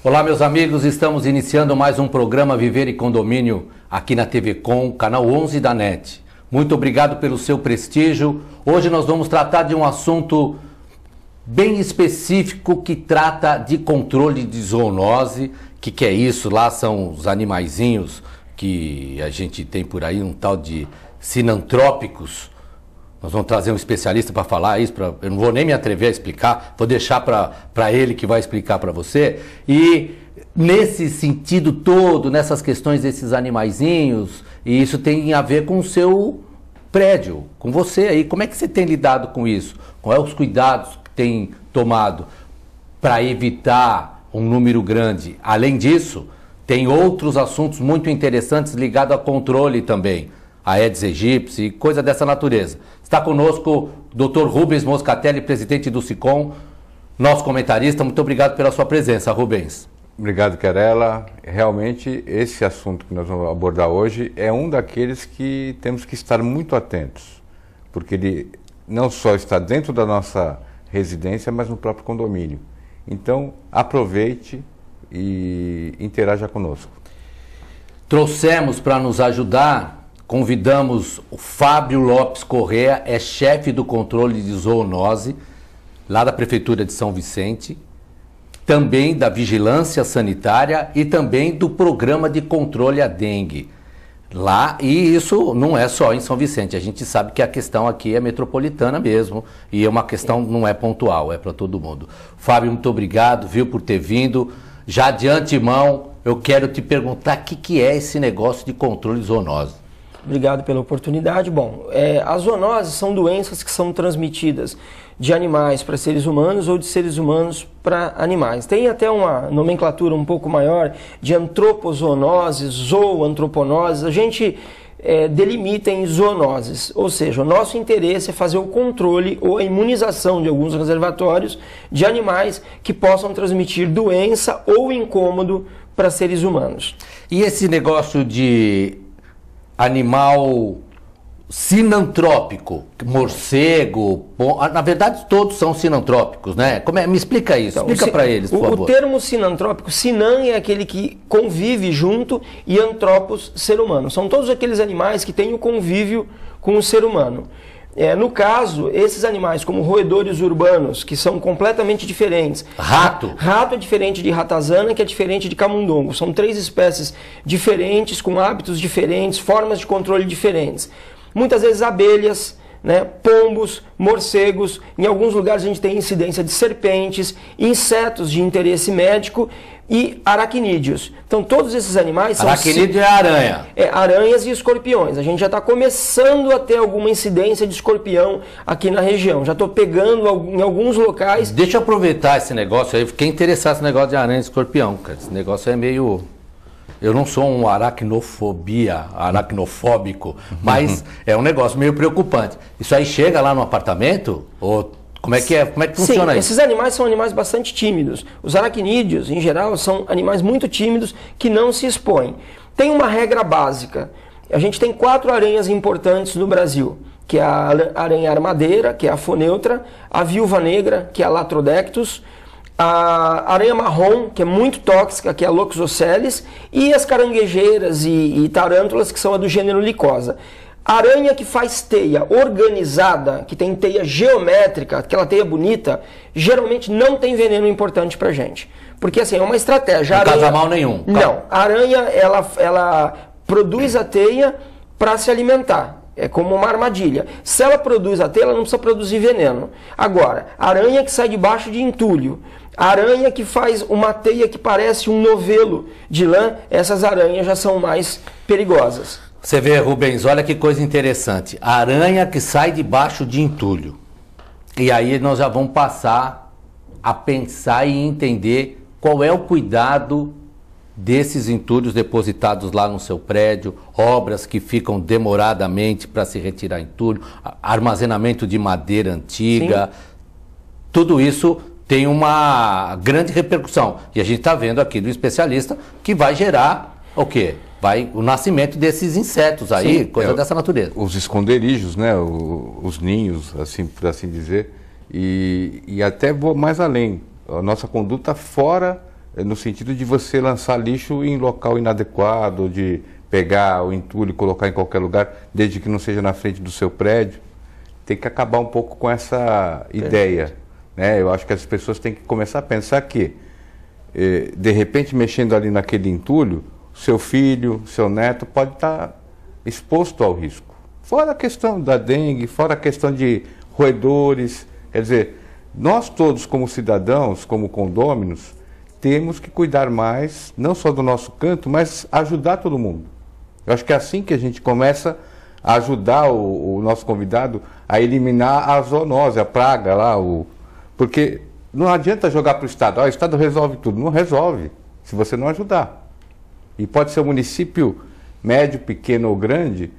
Olá, meus amigos, estamos iniciando mais um programa Viver e Condomínio aqui na TV Com, canal 11 da NET. Muito obrigado pelo seu prestígio. Hoje nós vamos tratar de um assunto bem específico que trata de controle de zoonose. O que é isso? Lá são os animaizinhos que a gente tem por aí, um tal de sinantrópicos. Nós vamos trazer um especialista para falar isso, eu não vou nem me atrever a explicar, vou deixar para ele que vai explicar para você. E nesse sentido todo, nessas questões desses animaizinhos, e isso tem a ver com o seu prédio, com você aí. Como é que você tem lidado com isso? Quais os cuidados que tem tomado para evitar um número grande? Além disso, tem outros assuntos muito interessantes ligados a controle também. A Aedes aegypti, coisa dessa natureza. Está conosco o Dr. Rubens Moscatelli, presidente do SICOM, nosso comentarista. Muito obrigado pela sua presença, Rubens. Obrigado, Querela. Realmente, esse assunto que nós vamos abordar hoje é um daqueles que temos que estar muito atentos, porque ele não só está dentro da nossa residência, mas no próprio condomínio. Então, aproveite e interaja conosco. Trouxemos para nos ajudar... Convidamos o Fábio Lopes Correa, é chefe do controle de zoonose, lá da Prefeitura de São Vicente, também da Vigilância Sanitária e também do Programa de Controle à Dengue. Lá, e isso não é só em São Vicente, a gente sabe que a questão aqui é metropolitana mesmo, e é uma questão, não é pontual, é para todo mundo. Fábio, muito obrigado, viu, por ter vindo. Já de antemão, eu quero te perguntar o que é esse negócio de controle de zoonose. Obrigado pela oportunidade. Bom, as zoonoses são doenças que são transmitidas de animais para seres humanos ou de seres humanos para animais. Tem até uma nomenclatura um pouco maior de antropozoonoses, zooantroponoses. A gente delimita em zoonoses, ou seja, o nosso interesse é fazer o controle ou a imunização de alguns reservatórios de animais que possam transmitir doença ou incômodo para seres humanos. E esse negócio de animal sinantrópico, morcego, na verdade todos são sinantrópicos, né? Me explica isso, então, explica para eles, por favor. O termo sinantrópico, sinan é aquele que convive junto e antropos, ser humano. São todos aqueles animais que têm o convívio com o ser humano. No caso, esses animais como roedores urbanos, que são completamente diferentes. Rato? Rato é diferente de ratazana, que é diferente de camundongo. São três espécies diferentes, com hábitos diferentes, formas de controle diferentes. Muitas vezes abelhas, né, pombos, morcegos, em alguns lugares a gente tem incidência de serpentes, insetos de interesse médico e aracnídeos. Então todos esses animais são... Aracnídeo é aranha. Aranhas e escorpiões. A gente já está começando a ter alguma incidência de escorpião aqui na região. Já estou pegando em alguns locais... Deixa eu aproveitar esse negócio aí. Fiquei interessado nesse negócio de aranha e escorpião, cara. Esse negócio é meio... Eu não sou um aracnofóbico, mas é um negócio meio preocupante. Isso aí chega lá no apartamento? Ou como é que funciona isso? Esses animais são animais bastante tímidos. Os aracnídeos, em geral, são animais muito tímidos que não se expõem. Tem uma regra básica. A gente tem 4 aranhas importantes no Brasil, que é a aranha armadeira, que é a Foneutra, a viúva negra, que é a Latrodectus, a aranha marrom, que é muito tóxica, que é a Loxosceles, e as caranguejeiras e tarântulas, que são a do gênero Lycosa. A aranha que faz teia organizada, que tem teia geométrica, aquela teia bonita, geralmente não tem veneno importante pra gente. Porque assim, é uma estratégia. Não causa mal nenhum. Não, a aranha ela produz a teia para se alimentar. É como uma armadilha. Se ela produz a teia, ela não precisa produzir veneno. Agora, a aranha que sai debaixo de entulho, a aranha que faz uma teia que parece um novelo de lã, essas aranhas já são mais perigosas. Você vê, Rubens, olha que coisa interessante. A aranha que sai debaixo de entulho. E aí nós já vamos passar a pensar e entender qual é o cuidado desses entulhos depositados lá no seu prédio, obras que ficam demoradamente para se retirar entulho, armazenamento de madeira antiga. Sim. Tudo isso tem uma grande repercussão. E a gente está vendo aqui do especialista que vai gerar o quê? O nascimento desses insetos aí, sim, coisa dessa natureza. Os esconderijos, né? Os ninhos, assim, por assim dizer. E até vou mais além. A nossa conduta fora no sentido de você lançar lixo em local inadequado, de pegar o entulho e colocar em qualquer lugar, desde que não seja na frente do seu prédio. Tem que acabar um pouco com essa ideia, né? Eu acho que as pessoas têm que começar a pensar que, de repente, mexendo ali naquele entulho, seu filho, seu neto pode estar exposto ao risco. Fora a questão da dengue, fora a questão de roedores. Quer dizer, nós todos como cidadãos, como condôminos, temos que cuidar mais, não só do nosso canto, mas ajudar todo mundo. Eu acho que é assim que a gente começa a ajudar o nosso convidado a eliminar a zoonose, a praga lá. Porque não adianta jogar para o Estado. O Estado resolve tudo. Não resolve, se você não ajudar. E pode ser um município médio, pequeno ou grande.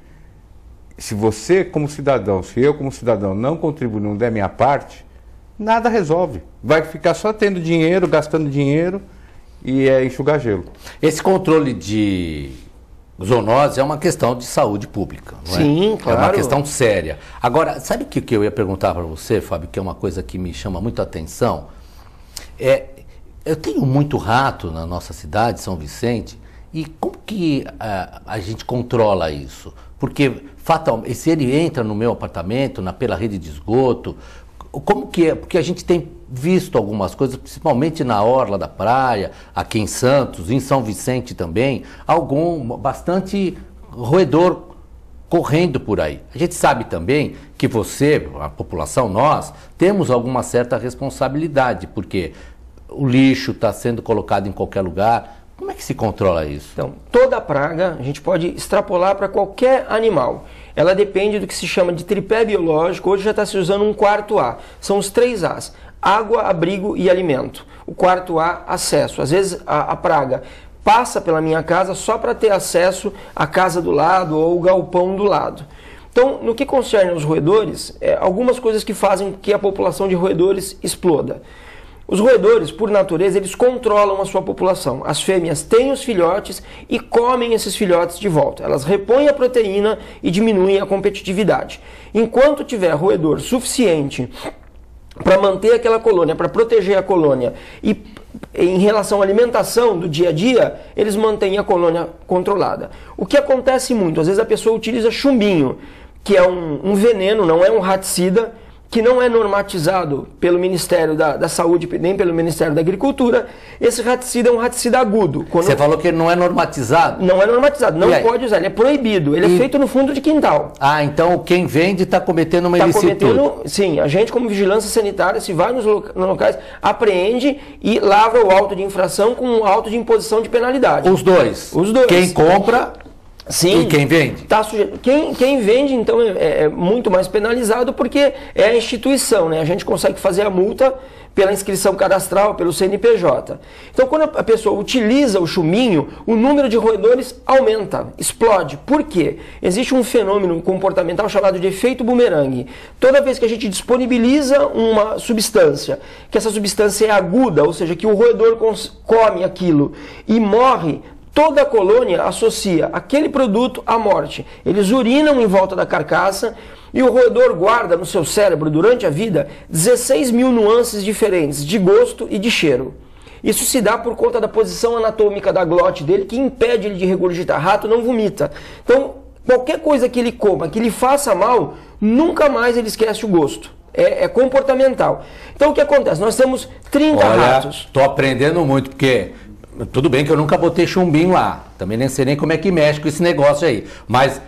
Se você como cidadão, se eu como cidadão não contribuir, não der minha parte, nada resolve. Vai ficar só tendo dinheiro, gastando dinheiro e enxugar gelo. Esse controle de zoonose é uma questão de saúde pública, não é? Sim, claro. É uma questão séria. Agora, sabe o que eu ia perguntar para você, Fábio, que é uma coisa que me chama muito a atenção? Eu tenho muito rato na nossa cidade, São Vicente, e como que a gente controla isso? Porque fatalmente, se ele entra no meu apartamento, pela rede de esgoto, como que é? Porque a gente tem visto algumas coisas, principalmente na orla da praia, aqui em Santos, em São Vicente também, bastante roedor correndo por aí. A gente sabe também que você, a população, nós, temos alguma certa responsabilidade, porque o lixo está sendo colocado em qualquer lugar. Como é que se controla isso? Então, toda praga a gente pode extrapolar para qualquer animal. Ela depende do que se chama de tripé biológico. Hoje já está se usando um quarto A. São os 3 As: água, abrigo e alimento. O quarto A, acesso. Às vezes a praga passa pela minha casa só para ter acesso à casa do lado ou o galpão do lado. Então, no que concerne aos roedores, algumas coisas que fazem que a população de roedores exploda. Os roedores, por natureza, eles controlam a sua população. As fêmeas têm os filhotes e comem esses filhotes de volta. Elas repõem a proteína e diminuem a competitividade. Enquanto tiver roedor suficiente para manter aquela colônia, para proteger a colônia, e em relação à alimentação do dia a dia, eles mantêm a colônia controlada. O que acontece muito, às vezes a pessoa utiliza chumbinho, que é um veneno, não é um raticida, que não é normatizado pelo Ministério da Saúde, nem pelo Ministério da Agricultura. Esse raticida é um raticida agudo. Você falou que ele não é normatizado? Não é normatizado, não pode usar, ele é proibido, ele é feito no fundo de quintal. Ah, então quem vende está cometendo uma ilicitude. Sim, a gente como vigilância sanitária, se vai nos locais, apreende e lavra o auto de infração com um auto de imposição de penalidade. Os dois? Os dois. Quem compra... Sim, e quem vende? Tá sujeito. Quem vende, então, é muito mais penalizado porque é a instituição, né? A gente consegue fazer a multa pela inscrição cadastral, pelo CNPJ. Então, quando a pessoa utiliza o chumbinho, o número de roedores aumenta, explode. Por quê? Existe um fenômeno comportamental chamado de efeito bumerangue. Toda vez que a gente disponibiliza uma substância, que essa substância é aguda, ou seja, que o roedor come aquilo e morre, toda a colônia associa aquele produto à morte. Eles urinam em volta da carcaça e o roedor guarda no seu cérebro, durante a vida, 16 mil nuances diferentes de gosto e de cheiro. Isso se dá por conta da posição anatômica da glote dele, que impede ele de regurgitar. Rato não vomita. Então, qualquer coisa que ele coma, que lhe faça mal, nunca mais ele esquece o gosto. É comportamental. Então, o que acontece? Nós temos 30 ratos. Estou aprendendo muito, porque... Tudo bem que eu nunca botei chumbinho lá, também nem sei nem como é que mexe com esse negócio aí, mas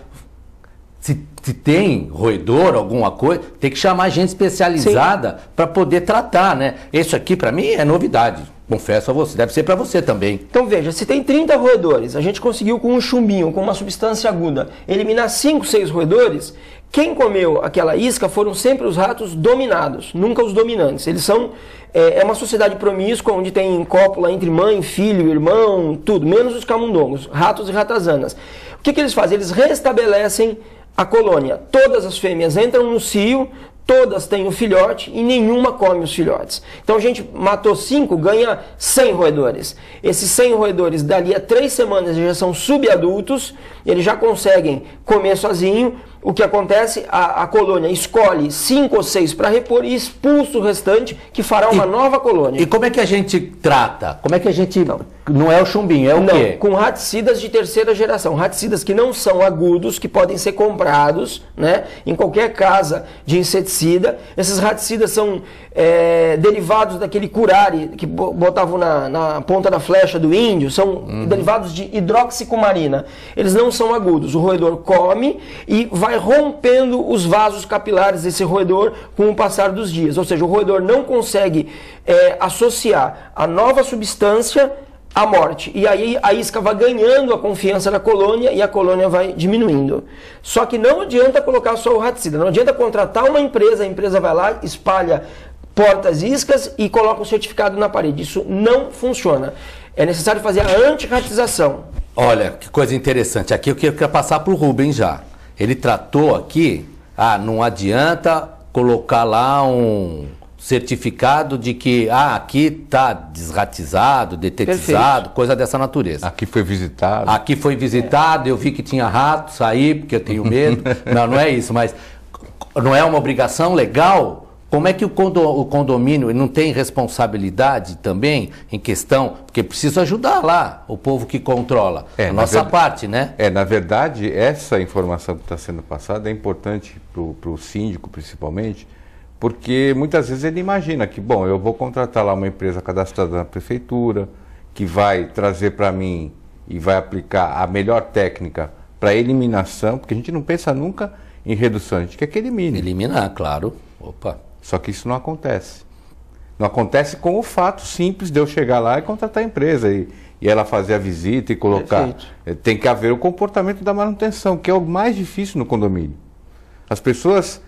se tem roedor, alguma coisa, tem que chamar gente especializada para poder tratar, né? Isso aqui para mim é novidade, confesso a você, deve ser para você também. Então veja, se tem 30 roedores, a gente conseguiu com um chumbinho, com uma substância aguda, eliminar 5, 6 roedores. Quem comeu aquela isca foram sempre os ratos dominados, nunca os dominantes. Eles são... É uma sociedade promíscua, onde tem cópula entre mãe, filho, irmão, tudo, menos os camundongos, ratos e ratazanas. O que eles fazem? Eles restabelecem a colônia. Todas as fêmeas entram no cio, todas têm o filhote e nenhuma come os filhotes. Então a gente matou 5, ganha 100 roedores. Esses 100 roedores, dali a 3 semanas, já são subadultos, eles já conseguem comer sozinho. O que acontece? A colônia escolhe 5 ou 6 para repor e expulsa o restante, que fará uma nova colônia. E como é que a gente trata? Como é que a gente... Não é o chumbinho, é o quê? Com raticidas de terceira geração. Raticidas que não são agudos, que podem ser comprados, né, em qualquer casa de inseticida. Esses raticidas são derivados daquele curare que botavam na ponta da flecha do índio. São derivados de hidroxicumarina. Eles não são agudos. O roedor come e vai rompendo os vasos capilares desse roedor com o passar dos dias. Ou seja, o roedor não consegue associar a nova substância à morte. E aí a isca vai ganhando a confiança da colônia e a colônia vai diminuindo. Só que não adianta colocar só o raticida. Não adianta contratar uma empresa, a empresa vai lá, espalha portas iscas e coloca um certificado na parede. Isso não funciona. É necessário fazer a antirratização. Olha, que coisa interessante. Aqui eu quero passar para o Rubens já. Ele tratou aqui, não adianta colocar lá um certificado de que aqui está desratizado, detetizado, perfeito, coisa dessa natureza. Aqui foi visitado. Aqui foi visitado, eu vi que tinha rato, saí porque eu tenho medo. Não é isso, mas não é uma obrigação legal? Como é que o condomínio não tem responsabilidade também em questão, porque precisa ajudar lá o povo que controla, a nossa parte, né? Na verdade, essa informação que está sendo passada é importante para o síndico, principalmente, porque muitas vezes ele imagina que, bom, eu vou contratar lá uma empresa cadastrada na prefeitura, que vai trazer para mim e vai aplicar a melhor técnica para eliminação, porque a gente não pensa nunca em redução, a gente quer que elimine. Eliminar, claro. Opa. Só que isso não acontece. Não acontece com o fato simples de eu chegar lá e contratar a empresa e ela fazer a visita e colocar. Perfeito. Tem que haver o comportamento da manutenção, que é o mais difícil no condomínio. As pessoas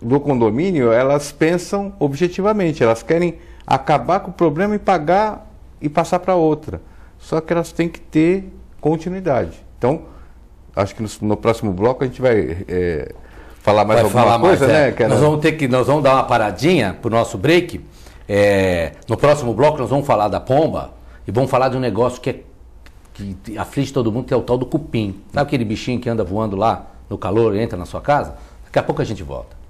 do condomínio, elas pensam objetivamente, elas querem acabar com o problema e pagar e passar para outra. Só que elas têm que ter continuidade. Então, acho que no próximo bloco a gente vai falar mais alguma coisa, né? Nós vamos dar uma paradinha para o nosso break. No próximo bloco nós vamos falar da pomba e vamos falar de um negócio que aflige todo mundo, que é o tal do cupim. Sabe aquele bichinho que anda voando lá no calor e entra na sua casa? Daqui a pouco a gente volta.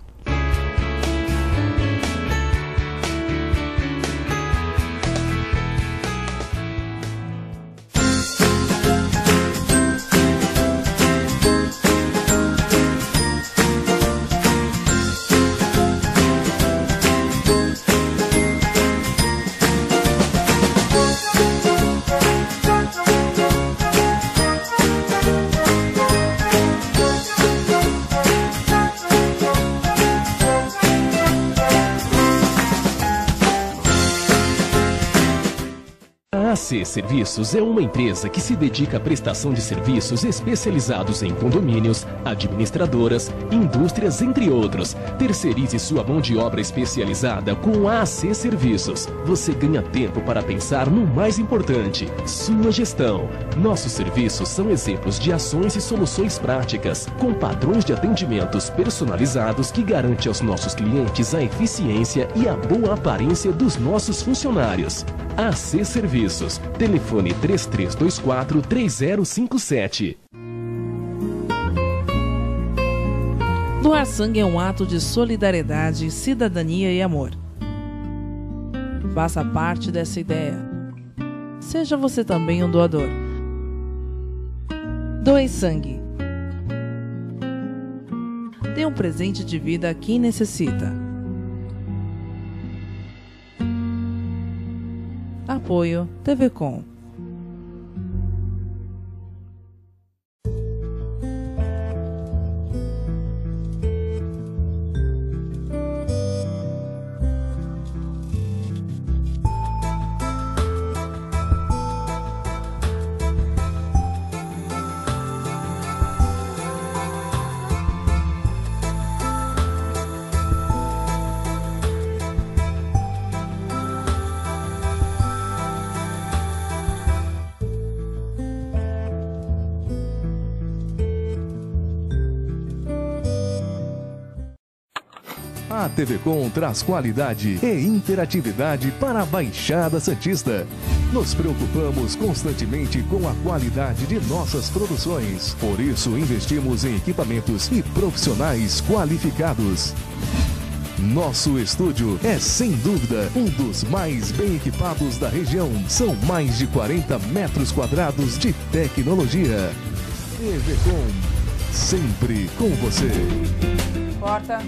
A AC Serviços é uma empresa que se dedica à prestação de serviços especializados em condomínios, administradoras, indústrias, entre outros. Terceirize sua mão de obra especializada com a AC Serviços. Você ganha tempo para pensar no mais importante, sua gestão. Nossos serviços são exemplos de ações e soluções práticas, com padrões de atendimentos personalizados que garante aos nossos clientes a eficiência e a boa aparência dos nossos funcionários. AC Serviços. Telefone 3324-3057. Doar sangue é um ato de solidariedade, cidadania e amor. Faça parte dessa ideia. Seja você também um doador. Doe sangue. Dê um presente de vida a quem necessita. Apoio TV Com. A TV Com traz qualidade e interatividade para a Baixada Santista. Nos preocupamos constantemente com a qualidade de nossas produções. Por isso, investimos em equipamentos e profissionais qualificados. Nosso estúdio é, sem dúvida, um dos mais bem equipados da região. São mais de 40 metros quadrados de tecnologia. TV Com, sempre com você. Corta.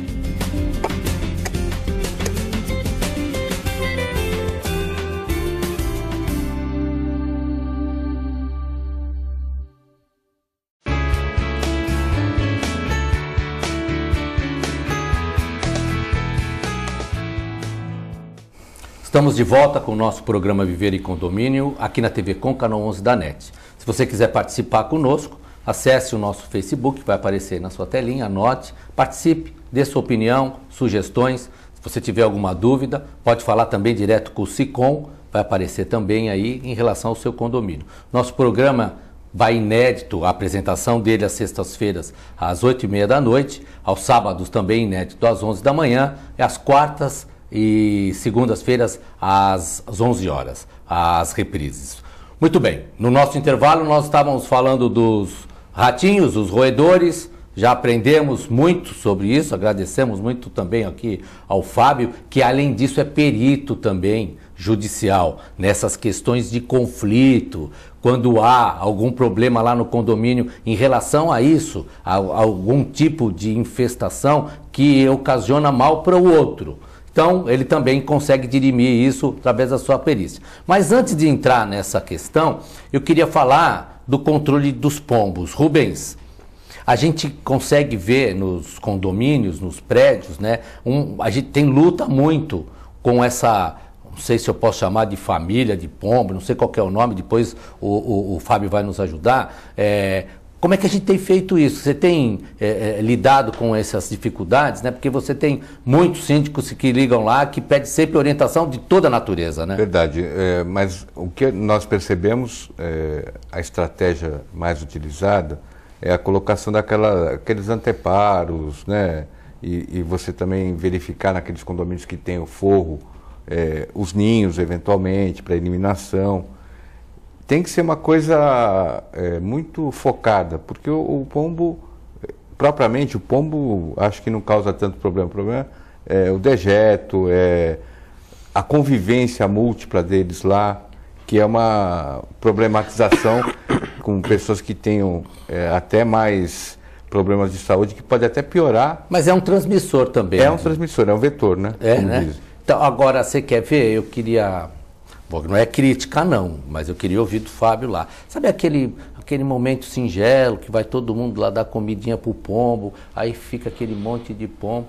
Estamos de volta com o nosso programa Viver e Condomínio, aqui na TV Com, canal 11 da NET. Se você quiser participar conosco, acesse o nosso Facebook, que vai aparecer na sua telinha, anote, participe, dê sua opinião, sugestões. Se você tiver alguma dúvida, pode falar também direto com o SICOM, vai aparecer também aí em relação ao seu condomínio. Nosso programa vai inédito, a apresentação dele às sextas-feiras às 8h30 da noite, aos sábados também inédito às 11 da manhã, e às quartas e segundas-feiras às 11 horas, as reprises. Muito bem, no nosso intervalo nós estávamos falando dos ratinhos, os roedores, já aprendemos muito sobre isso, agradecemos muito também aqui ao Fábio, que além disso é perito também judicial nessas questões de conflito, quando há algum problema lá no condomínio em relação a isso, a algum tipo de infestação que ocasiona mal para o outro. Então, ele também consegue dirimir isso através da sua perícia. Mas antes de entrar nessa questão, eu queria falar do controle dos pombos. Rubens, a gente consegue ver nos condomínios, nos prédios, né? A gente tem luta muito com essa, não sei se eu posso chamar de família de pombo, não sei qual que é o nome, depois o Fábio vai nos ajudar. Como é que a gente tem feito isso? Você tem lidado com essas dificuldades, né? Porque você tem muitos síndicos que ligam lá, que pedem sempre orientação de toda a natureza, né? Verdade, mas o que nós percebemos, a estratégia mais utilizada é a colocação daqueles anteparos, né? E você também verificar naqueles condomínios que tem o forro, os ninhos eventualmente para eliminação. Tem que ser uma coisa muito focada, porque o pombo, propriamente, o pombo acho que não causa tanto problema. O problema é o dejeto, a convivência múltipla deles lá, que é uma problematização com pessoas que tenham até mais problemas de saúde, que pode até piorar. Mas é um transmissor também. É um transmissor, é um vetor, né? Né? Então, agora, você quer ver? Eu queria... Bom, não é crítica não, mas eu queria ouvir do Fábio lá. Sabe aquele momento singelo que vai todo mundo lá dar comidinha pro pombo, aí fica aquele monte de pombo.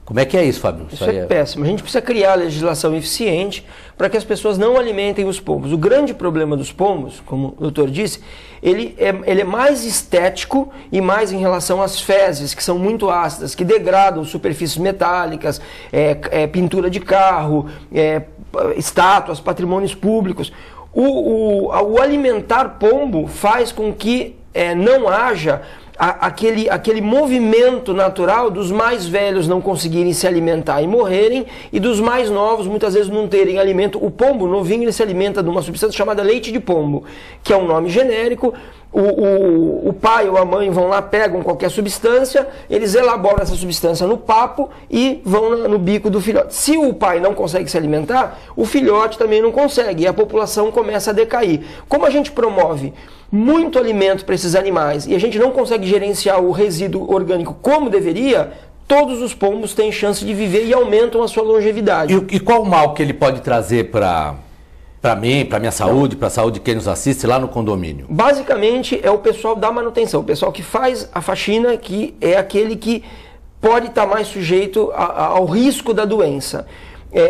Como é que é isso, Fábio? Isso é péssimo. A gente precisa criar legislação eficiente para que as pessoas não alimentem os pombos. O grande problema dos pombos, como o doutor disse, ele é mais estético e mais em relação às fezes, que são muito ácidas, que degradam superfícies metálicas, pintura de carro, estátuas, patrimônios públicos. O alimentar pombo faz com que não haja aquele movimento natural dos mais velhos não conseguirem se alimentar e morrerem, e dos mais novos muitas vezes não terem alimento. O pombo novinho, ele se alimenta de uma substância chamada leite de pombo, que é um nome genérico. O pai ou a mãe vão lá, pegam qualquer substância, eles elaboram essa substância no papo e vão no bico do filhote. Se o pai não consegue se alimentar, o filhote também não consegue, e a população começa a decair. Como a gente promove muito alimento para esses animais e a gente não consegue gerenciar o resíduo orgânico como deveria, todos os pombos têm chance de viver e aumentam a sua longevidade. E qual o mal que ele pode trazer para mim, para minha saúde, para a saúde de quem nos assiste lá no condomínio? Basicamente é o pessoal da manutenção, o pessoal que faz a faxina, que é aquele que pode estar mais sujeito ao risco da doença.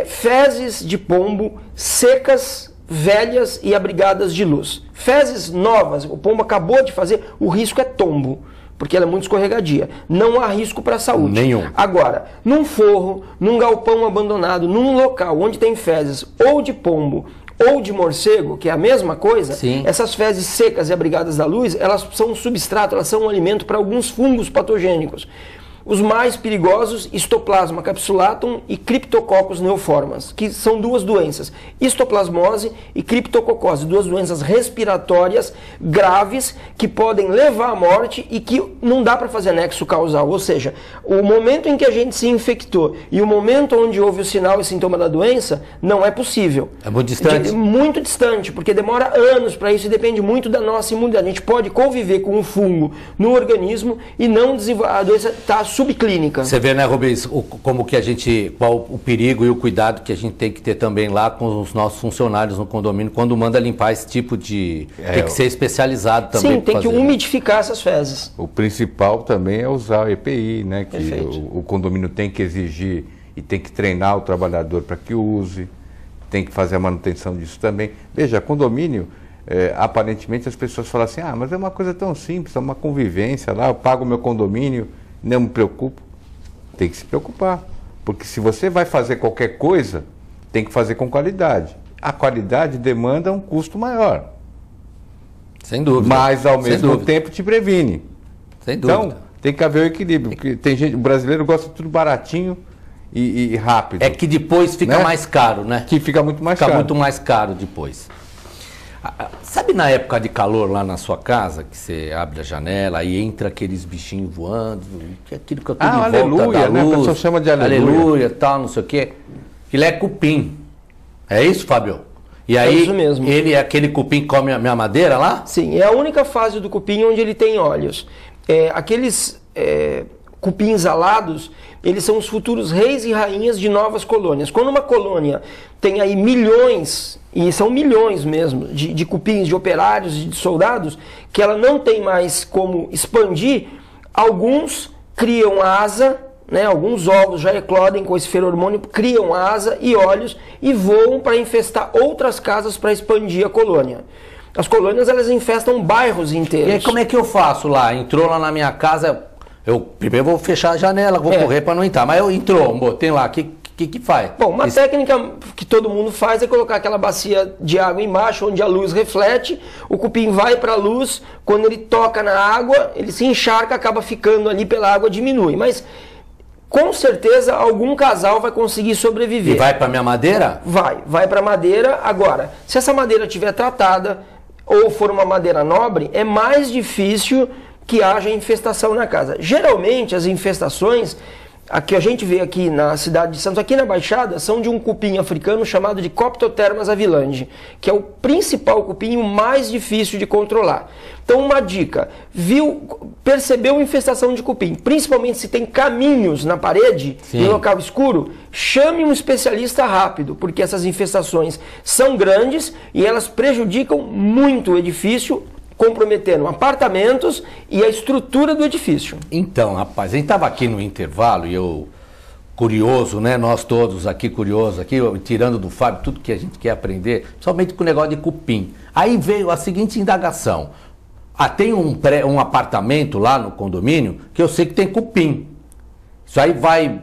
Fezes de pombo secas, velhas e abrigadas de luz. Fezes novas, o pombo acabou de fazer, o risco é tombo, porque ela é muito escorregadia. Não há risco para a saúde. Nenhum. Agora, num forro, num galpão abandonado, num local onde tem fezes ou de pombo ou de morcego, que é a mesma coisa, sim, essas fezes secas e abrigadas da luz, elas são um substrato, elas são um alimento para alguns fungos patogênicos. Os mais perigosos, Histoplasma capsulatum e Cryptococcus neoformans, que são duas doenças, histoplasmose e criptococose, duas doenças respiratórias graves que podem levar à morte e que não dá para fazer nexo causal, ou seja, o momento em que a gente se infectou e o momento onde houve o sinal e sintoma da doença, não é possível. É muito distante? Muito distante, porque demora anos para isso e depende muito da nossa imunidade. A gente pode conviver com um fungo no organismo e não desenvolver, a doença está subclínica. Você vê, né, Rubens, como que a gente, qual o perigo e o cuidado que a gente tem que ter também lá com os nossos funcionários no condomínio, quando manda limpar esse tipo de... tem que ser especializado também. Sim, tem que umidificar essas fezes. O principal também é usar o EPI, né, que o condomínio tem que exigir e tem que treinar o trabalhador para que use, tem que fazer a manutenção disso também. Veja, condomínio, aparentemente as pessoas falam assim, mas é uma coisa tão simples, é uma convivência lá, eu pago o meu condomínio, não me preocupo. Tem que se preocupar, porque se você vai fazer qualquer coisa, tem que fazer com qualidade. A qualidade demanda um custo maior. Sem dúvida. Mas ao mesmo tempo te previne. Sem dúvida. Então, tem que haver o equilíbrio, porque tem gente, o brasileiro gosta de tudo baratinho e rápido. É que depois fica mais caro, né? Que fica muito mais caro. Fica muito mais caro depois. Sabe na época de calor lá na sua casa, que você abre a janela e entra aqueles bichinhos voando, aquilo que eu tenho de volta da luz, né? A pessoa chama de aleluia, tal, não sei o quê. Ele é cupim. É isso, Fábio? E aí, é isso mesmo. Ele é aquele cupim que come a minha madeira lá? Sim, é a única fase do cupim onde ele tem olhos. Aqueles cupins alados, eles são os futuros reis e rainhas de novas colônias. Quando uma colônia tem aí milhões, e são milhões mesmo, de cupins, de operários e de soldados, que ela não tem mais como expandir, alguns criam asa, né, alguns ovos já eclodem com esse feromônio, criam asa e olhos e voam para infestar outras casas para expandir a colônia. As colônias, elas infestam bairros inteiros. E aí, como é que eu faço lá? Entrou lá na minha casa, eu primeiro vou fechar a janela, vou correr para não entrar, mas entrou, botei lá, o que faz? Bom, uma técnica que todo mundo faz é colocar aquela bacia de água embaixo, onde a luz reflete, o cupim vai para a luz, quando ele toca na água, ele se encharca, acaba ficando ali pela água, diminui. Mas, com certeza, algum casal vai conseguir sobreviver. E vai para minha madeira? Vai para a madeira. Agora, se essa madeira estiver tratada, ou for uma madeira nobre, é mais difícil que haja infestação na casa. Geralmente, as infestações... A que a gente vê aqui na cidade de Santos, aqui na Baixada, são de um cupim africano chamado de Coptotermas avilandi, que é o principal cupim, o mais difícil de controlar. Então, uma dica, percebeu infestação de cupim, principalmente se tem caminhos na parede, em local escuro, chame um especialista rápido, porque essas infestações são grandes e elas prejudicam muito o edifício, comprometendo apartamentos e a estrutura do edifício. Então, rapaz, a gente estava aqui no intervalo e eu, curioso, né? Nós todos aqui curiosos, aqui, tirando do Fábio tudo que a gente quer aprender, principalmente com o negócio de cupim. Aí veio a seguinte indagação. Tem um apartamento lá no condomínio que eu sei que tem cupim. Isso aí vai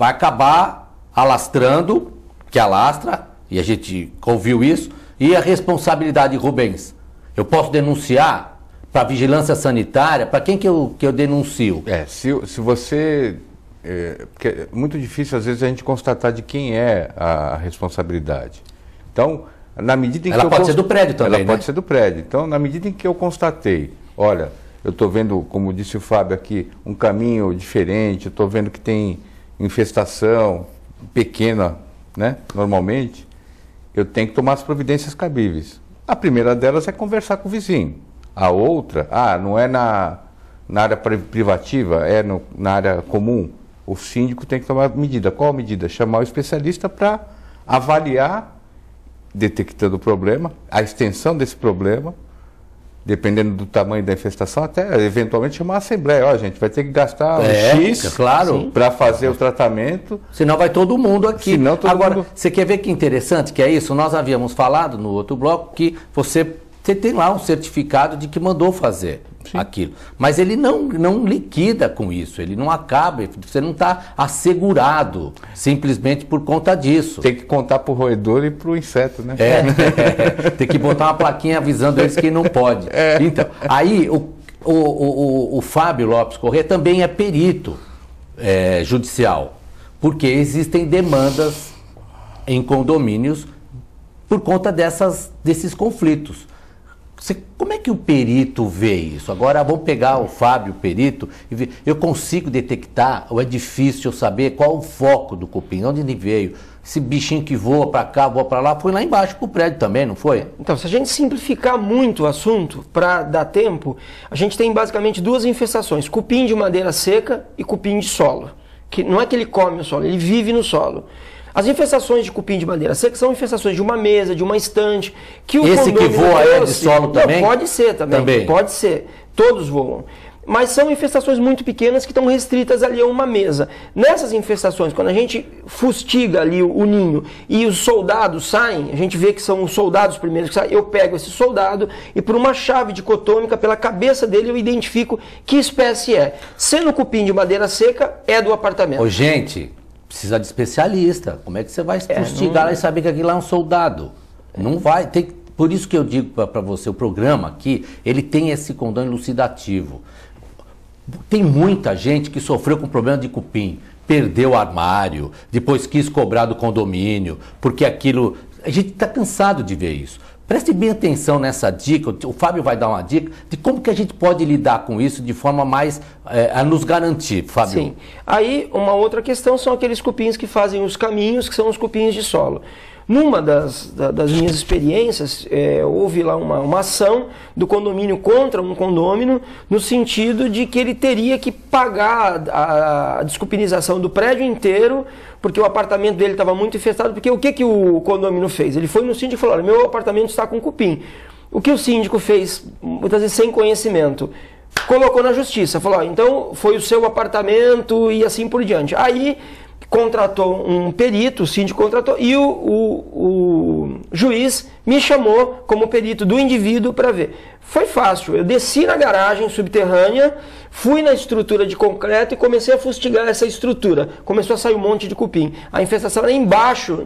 acabar alastrando, que alastra, e a gente ouviu isso, e a responsabilidade, Rubens? Eu posso denunciar para a vigilância sanitária? Para quem que eu denuncio? Se você... porque é muito difícil, às vezes, a gente constatar de quem é a responsabilidade. Então, na medida em que ela pode ser do prédio também, Ela pode ser do prédio. Então, na medida em que eu constatei, olha, eu estou vendo, como disse o Fábio aqui, um caminho diferente, eu estou vendo que tem infestação pequena, né, normalmente, eu tenho que tomar as providências cabíveis. A primeira delas é conversar com o vizinho. A outra, não é na área privativa, na área comum. O síndico tem que tomar medida. Qual a medida? Chamar o especialista para avaliar, detectando o problema, a extensão desse problema, dependendo do tamanho da infestação, até eventualmente chamar a assembleia. Ó, gente, vai ter que gastar X para fazer o tratamento. Senão vai todo mundo aqui. Agora, você quer ver que interessante que é isso? Nós havíamos falado no outro bloco que você tem lá um certificado de que mandou fazer aquilo. Mas ele não liquida com isso, ele não acaba, você não está assegurado simplesmente por conta disso. Tem que contar para o roedor e para o inseto, né? Tem que botar uma plaquinha avisando eles que não pode. Então, aí o Fábio Lopes Corrêa também é perito judicial? Porque existem demandas em condomínios por conta desses conflitos. Como é que o perito vê isso? Agora vamos pegar o Fábio, o perito, e ver. Eu consigo detectar, ou é difícil eu saber qual o foco do cupim, onde ele veio? Esse bichinho que voa para cá, voa para lá, foi lá embaixo pro prédio também, não foi? Então, se a gente simplificar muito o assunto, para dar tempo, a gente tem basicamente duas infestações, cupim de madeira seca e cupim de solo. Que não é que ele come o solo, ele vive no solo. As infestações de cupim de madeira seca são infestações de uma mesa, de uma estante. Que o esse que voa é de solo também? Não, pode ser também, pode ser. Todos voam. Mas são infestações muito pequenas que estão restritas ali a uma mesa. Nessas infestações, quando a gente fustiga ali o ninho e os soldados saem, a gente vê que são os soldados primeiros que saem, eu pego esse soldado e por uma chave dicotômica, pela cabeça dele, eu identifico que espécie é. Sendo cupim de madeira seca, é do apartamento. Ô, gente, precisa de especialista. Como é que você vai fustigar lá e saber que aquilo lá é um soldado? Não vai. Por isso que eu digo para você, o programa aqui, ele tem esse condão elucidativo. Tem muita gente que sofreu com problema de cupim, perdeu o armário, depois quis cobrar do condomínio, porque aquilo... A gente está cansado de ver isso. Preste bem atenção nessa dica, o Fábio vai dar uma dica de como que a gente pode lidar com isso de forma mais a nos garantir, Fábio. Sim. Aí, uma outra questão são aqueles cupins que fazem os caminhos, que são os cupins de solo. Numa das minhas experiências, houve lá uma ação do condomínio contra um condômino, no sentido de que ele teria que pagar a descupinização do prédio inteiro, porque o apartamento dele estava muito infestado. Porque o que o condomínio fez? Ele foi no síndico e falou: olha, meu apartamento está com cupim. O que o síndico fez, muitas vezes sem conhecimento? Colocou na justiça, falou: então foi o seu apartamento e assim por diante. Aí contratou um perito, o síndico contratou, e o juiz me chamou como perito do indivíduo para ver. Foi fácil, eu desci na garagem subterrânea, fui na estrutura de concreto e comecei a fustigar essa estrutura. Começou a sair um monte de cupim. A infestação era embaixo,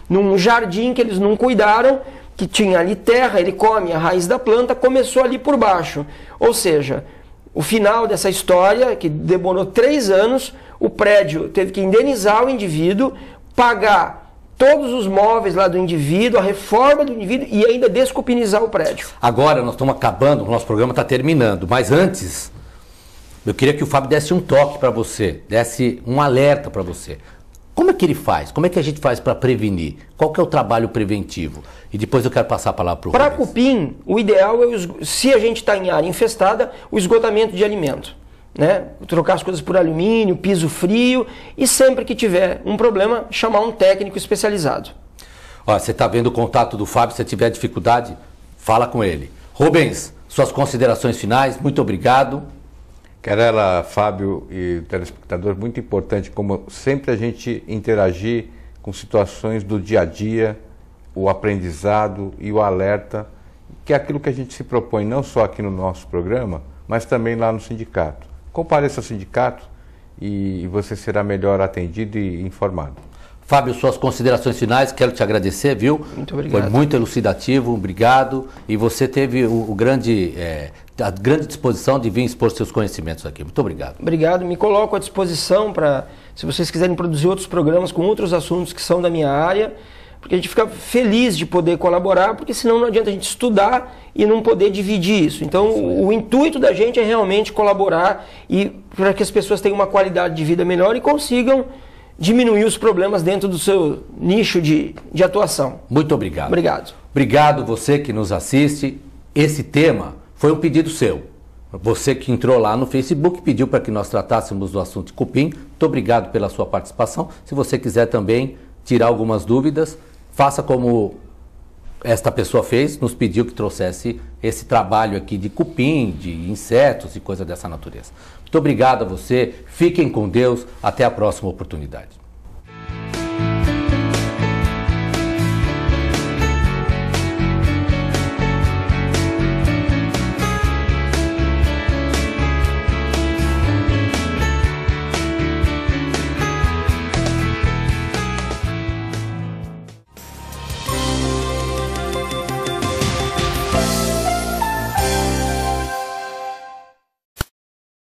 num jardim que eles não cuidaram, que tinha ali terra, ele come a raiz da planta, começou ali por baixo. Ou seja, o final dessa história, que demorou 3 anos, o prédio teve que indenizar o indivíduo, pagar todos os móveis lá do indivíduo, a reforma do indivíduo e ainda descupinizar o prédio. Agora nós estamos acabando, o nosso programa está terminando, mas antes eu queria que o Fábio desse um toque para você, desse um alerta para você. Como é que ele faz? Como é que a gente faz para prevenir? Qual que é o trabalho preventivo? E depois eu quero passar a palavra para o Para cupim, o ideal é, se a gente está em área infestada, o esgotamento de alimento. Né? Trocar as coisas por alumínio, piso frio e sempre que tiver um problema, chamar um técnico especializado. Ó, você está vendo o contato do Fábio, se tiver dificuldade, fala com ele. Rubens, suas considerações finais, muito obrigado. Querela, Fábio e telespectador, muito importante, como sempre a gente interagir com situações do dia a dia, o aprendizado e o alerta, que é aquilo que a gente se propõe não só aqui no nosso programa, mas também lá no sindicato. Compareça ao sindicato e você será melhor atendido e informado. Fábio, suas considerações finais, quero te agradecer, viu? Muito obrigado. Foi muito elucidativo, obrigado. E você teve a grande disposição de vir expor seus conhecimentos aqui. Muito obrigado. Obrigado, me coloco à disposição para, se vocês quiserem produzir outros programas com outros assuntos que são da minha área, porque a gente fica feliz de poder colaborar, porque senão não adianta a gente estudar e não poder dividir isso. Então, o intuito da gente é realmente colaborar e para que as pessoas tenham uma qualidade de vida melhor e consigam diminuir os problemas dentro do seu nicho de atuação. Muito obrigado. Obrigado. Obrigado você que nos assiste. Esse tema foi um pedido seu. Você que entrou lá no Facebook pediu para que nós tratássemos do assunto de cupim. Muito obrigado pela sua participação. Se você quiser também tirar algumas dúvidas, faça como esta pessoa fez, nos pediu que trouxesse esse trabalho aqui de cupim, de insetos e coisa dessa natureza. Muito obrigado a você, fiquem com Deus, até a próxima oportunidade.